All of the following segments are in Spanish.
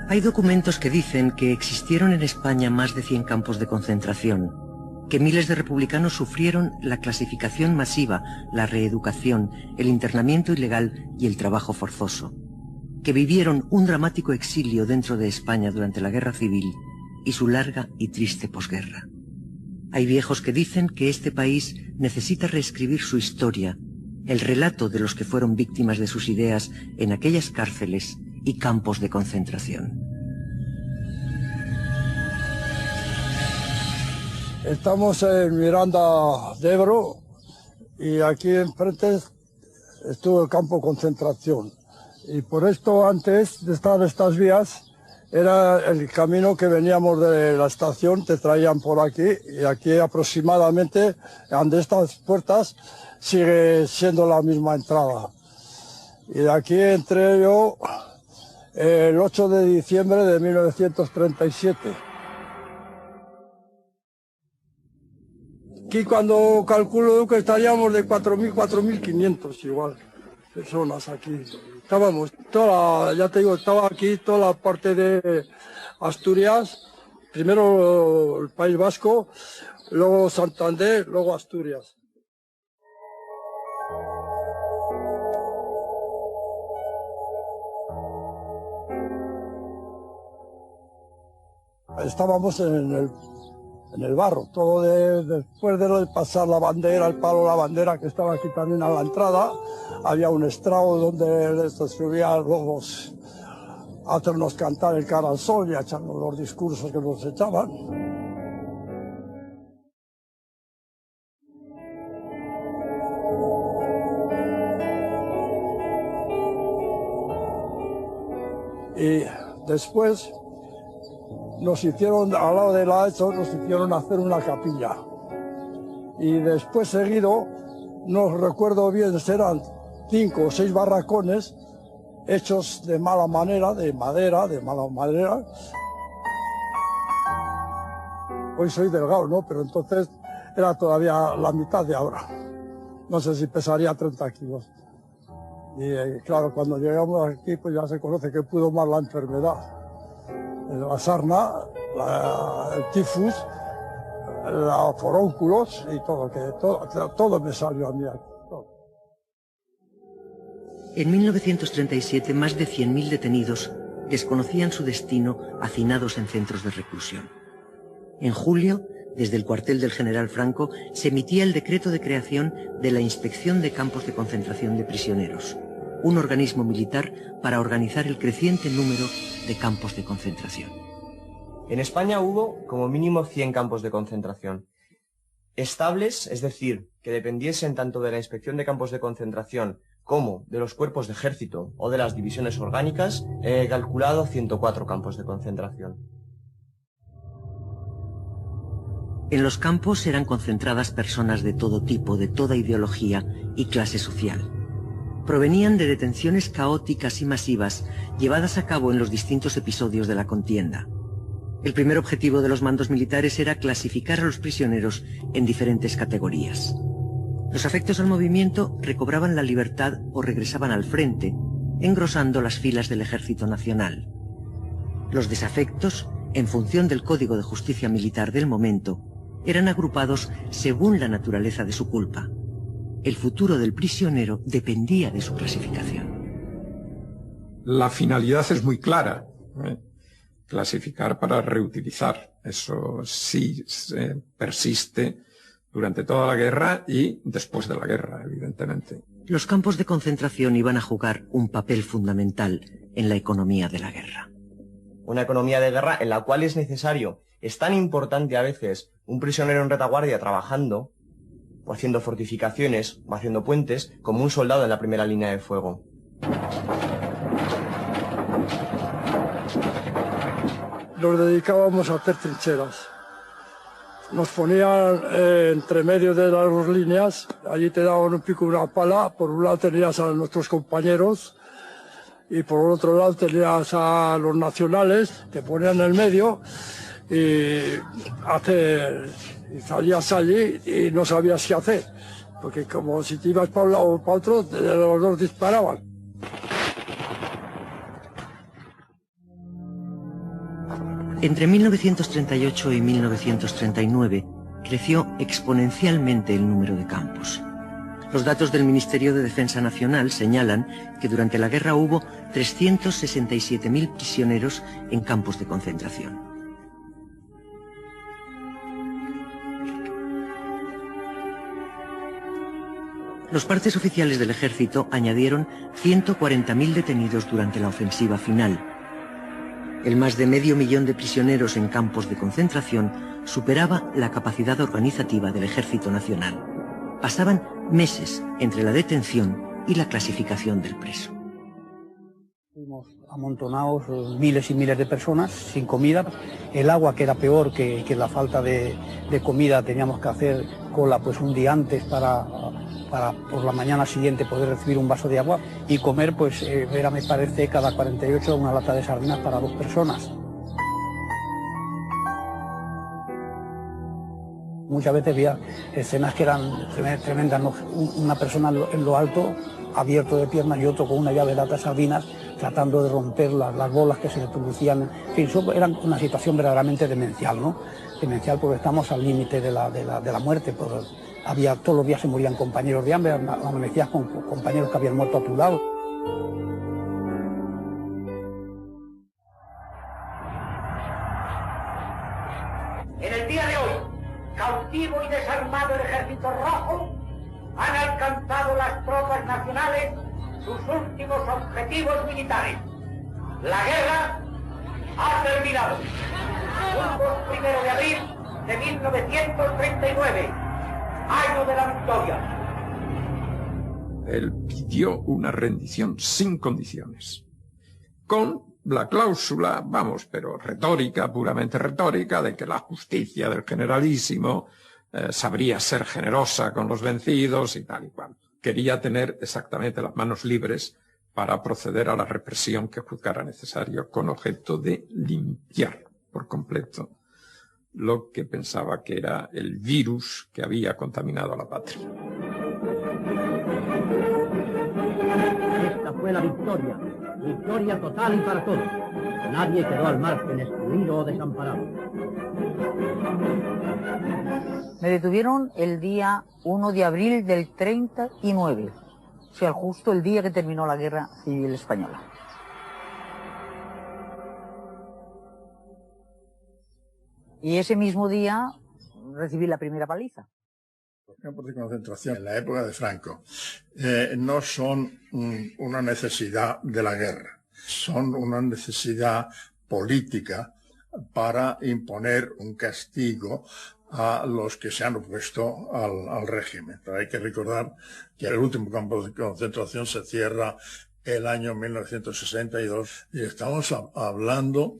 Hay documentos que dicen que existieron en España más de 100 campos de concentración, que miles de republicanos sufrieron la clasificación masiva, la reeducación, el internamiento ilegal y el trabajo forzoso, que vivieron un dramático exilio dentro de España durante la Guerra Civil y su larga y triste posguerra. Hay viejos que dicen que este país necesita reescribir su historia, el relato de los que fueron víctimas de sus ideas en aquellas cárceles y campos de concentración. Estamos en Miranda de Ebro y aquí enfrente estuvo el campo de concentración. Y por esto, antes de estar estas vías, era el camino que veníamos de la estación, te traían por aquí, y aquí aproximadamente, ante estas puertas, sigue siendo la misma entrada. Y de aquí entré yo el 8 de diciembre de 1937. Aquí cuando calculo que estaríamos de 4.000, 4.500 igual, personas aquí. Estábamos, ya te digo, estaba aquí toda la parte de Asturias, primero el País Vasco, luego Santander, luego Asturias. Estábamos en el barro, todo después de pasar la bandera, el palo de la bandera que estaba aquí también a la entrada, había un estrado donde se subían los a hacernos cantar el cara al sol y a echarnos los discursos que nos echaban. Y después nos hicieron, al lado de la ESO, nos hicieron hacer una capilla. Y después seguido, no recuerdo bien, serán 5 o 6 barracones hechos de mala manera, de mala madera. Hoy soy delgado, ¿no? Pero entonces era todavía la mitad de ahora. No sé si pesaría 30 kilos. Y claro, cuando llegamos aquí, pues ya se conoce que pudo más la enfermedad. La sarna, el tifus, los forúnculos y todo me salió a mí aquí. Todo. En 1937, más de 100.000 detenidos desconocían su destino hacinados en centros de reclusión. En julio, desde el cuartel del general Franco, se emitía el decreto de creación de la Inspección de Campos de Concentración de Prisioneros, un organismo militar para organizar el creciente número de campos de concentración. En España hubo como mínimo 100 campos de concentración. Estables, es decir, que dependiesen tanto de la Inspección de Campos de Concentración como de los cuerpos de ejército o de las divisiones orgánicas, he calculado 104 campos de concentración. En los campos eran concentradas personas de todo tipo, de toda ideología y clase social. Provenían de detenciones caóticas y masivas llevadas a cabo en los distintos episodios de la contienda. El primer objetivo de los mandos militares era clasificar a los prisioneros en diferentes categorías. Los afectos al movimiento recobraban la libertad o regresaban al frente, engrosando las filas del Ejército Nacional. Los desafectos, en función del Código de Justicia Militar del momento, eran agrupados según la naturaleza de su culpa. El futuro del prisionero dependía de su clasificación. La finalidad es muy clara, clasificar para reutilizar. Eso sí persiste durante toda la guerra y después de la guerra, evidentemente. Los campos de concentración iban a jugar un papel fundamental en la economía de la guerra. Una economía de guerra en la cual es necesario, es tan importante a veces, un prisionero en retaguardia trabajando, o haciendo fortificaciones, o haciendo puentes, como un soldado en la primera línea de fuego. Nos dedicábamos a hacer trincheras. Nos ponían entre medio de las dos líneas, allí te daban un pico y una pala, por un lado tenías a nuestros compañeros y por otro lado tenías a los nacionales, te ponían en el medio y salías allí y no sabías qué hacer, porque como si te ibas para un lado o para otro, los dos disparaban. Entre 1938 y 1939 creció exponencialmente el número de campos. Los datos del Ministerio de Defensa Nacional señalan que durante la guerra hubo 367.000 prisioneros en campos de concentración. Los partes oficiales del ejército añadieron 140.000 detenidos durante la ofensiva final. El más de 500.000 de prisioneros en campos de concentración superaba la capacidad organizativa del Ejército Nacional. Pasaban meses entre la detención y la clasificación del preso. Fuimos amontonados miles y miles de personas sin comida. El agua, que era peor que la falta de comida, teníamos que hacer cola pues un día antes para por la mañana siguiente poder recibir un vaso de agua, y comer pues era, me parece, cada 48 una lata de sardinas para 2 personas. Muchas veces había escenas que eran tremendas, ¿no? Una persona en lo alto, abierto de piernas, y otro con una llave de lata de sardinas, tratando de romper las bolas que se le producían. En fin, eso era una situación verdaderamente demencial, ¿no? Demencial, porque estamos al límite de la muerte. Todos los días se morían compañeros de hambre, amanecías con compañeros que habían muerto a tu lado. En el día de hoy, cautivo y desarmado el Ejército Rojo, han alcanzado las tropas nacionales sus últimos objetivos militares. La guerra ha terminado. Un 1 de abril de 1939, año de la victoria. Él pidió una rendición sin condiciones, con la cláusula, vamos, pero retórica, puramente retórica, de que la justicia del generalísimo sabría ser generosa con los vencidos y tal y cual. Quería tener exactamente las manos libres para proceder a la represión que juzgara necesario, con objeto de limpiar por completo lo que pensaba que era el virus que había contaminado a la patria. Esta fue la victoria, victoria total y para todos. Nadie quedó al margen, excluido o desamparado. Me detuvieron el día 1 de abril del 39, o sea, justo el día que terminó la Guerra Civil Española. Y ese mismo día recibí la primera paliza. Los campos de concentración en la época de Franco no son una necesidad de la guerra, son una necesidad política para imponer un castigo a los que se han opuesto al régimen. Pero hay que recordar que el último campo de concentración se cierra el año 1962 y estamos hablando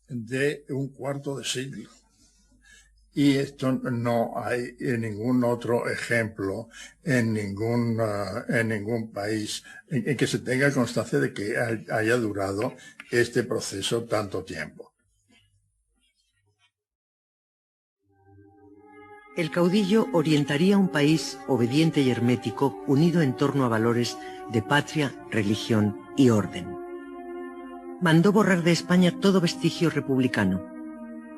de un cuarto de siglo. Y esto no hay en ningún otro ejemplo, en ningún país en que se tenga constancia de que haya durado este proceso tanto tiempo. El caudillo orientaría un país obediente y hermético, unido en torno a valores de patria, religión y orden. Mandó borrar de España todo vestigio republicano.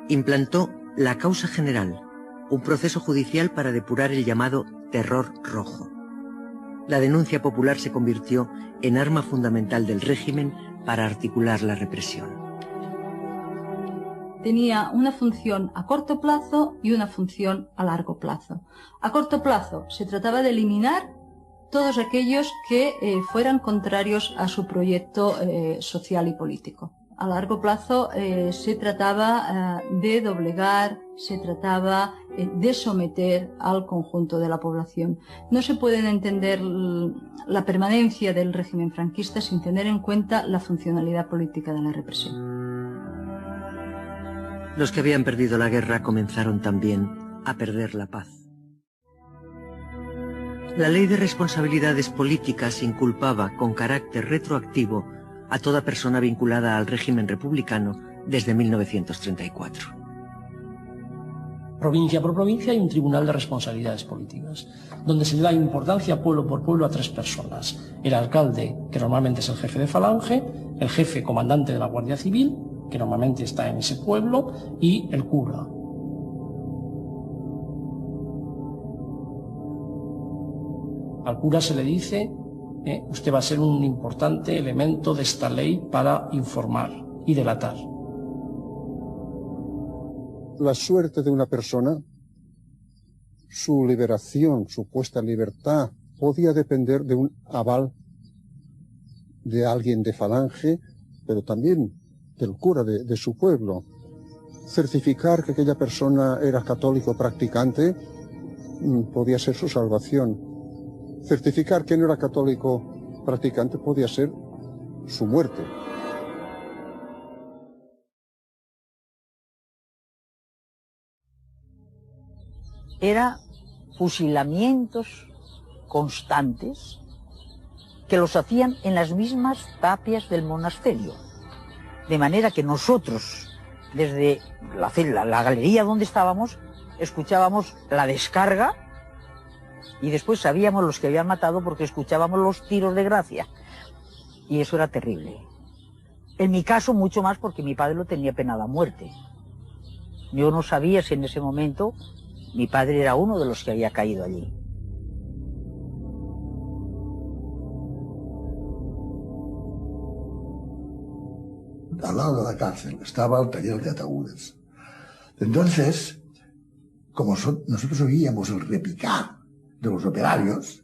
Implantó la causa general, un proceso judicial para depurar el llamado terror rojo. La denuncia popular se convirtió en arma fundamental del régimen para articular la represión. Tenía una función a corto plazo y una función a largo plazo. A corto plazo se trataba de eliminar todos aquellos que fueran contrarios a su proyecto social y político. A largo plazo se trataba de doblegar, se trataba de someter al conjunto de la población. No se puede entender la permanencia del régimen franquista sin tener en cuenta la funcionalidad política de la represión. Los que habían perdido la guerra comenzaron también a perder la paz. La ley de responsabilidades políticas inculpaba con carácter retroactivo a toda persona vinculada al régimen republicano desde 1934. Provincia por provincia hay un tribunal de responsabilidades políticas, donde se le da importancia pueblo por pueblo a 3 personas. El alcalde, que normalmente es el jefe de falange, el jefe comandante de la Guardia Civil, que normalmente está en ese pueblo, y el cura. Al cura se le dice, usted va a ser un importante elemento de esta ley para informar y delatar. La suerte de una persona, su liberación, su puesta en libertad, podía depender de un aval de alguien de Falange, pero también del cura de su pueblo. Certificar que aquella persona era católico practicante podía ser su salvación. Certificar que no era católico practicante podía ser su muerte. Era fusilamientos constantes que los hacían en las mismas tapias del monasterio. De manera que nosotros, desde la galería donde estábamos, escuchábamos la descarga y después sabíamos los que habían matado porque escuchábamos los tiros de gracia. Y eso era terrible. En mi caso, mucho más porque mi padre lo tenía penado a muerte. Yo no sabía si en ese momento mi padre era uno de los que había caído allí. Al lado de la cárcel estaba el taller de ataúdes. Entonces, como nosotros oíamos el repicar de los operarios,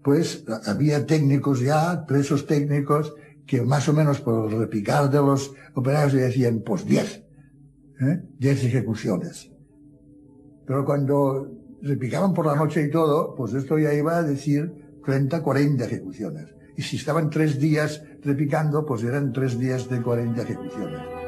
pues había técnicos ya, presos técnicos, que más o menos por el repicar de los operarios le decían, pues 10, 10 ejecuciones. Pero cuando repicaban por la noche y todo, pues esto ya iba a decir 30, 40 ejecuciones. Y si estaban 3 días repicando, pues eran 3 días de 40 ejecuciones.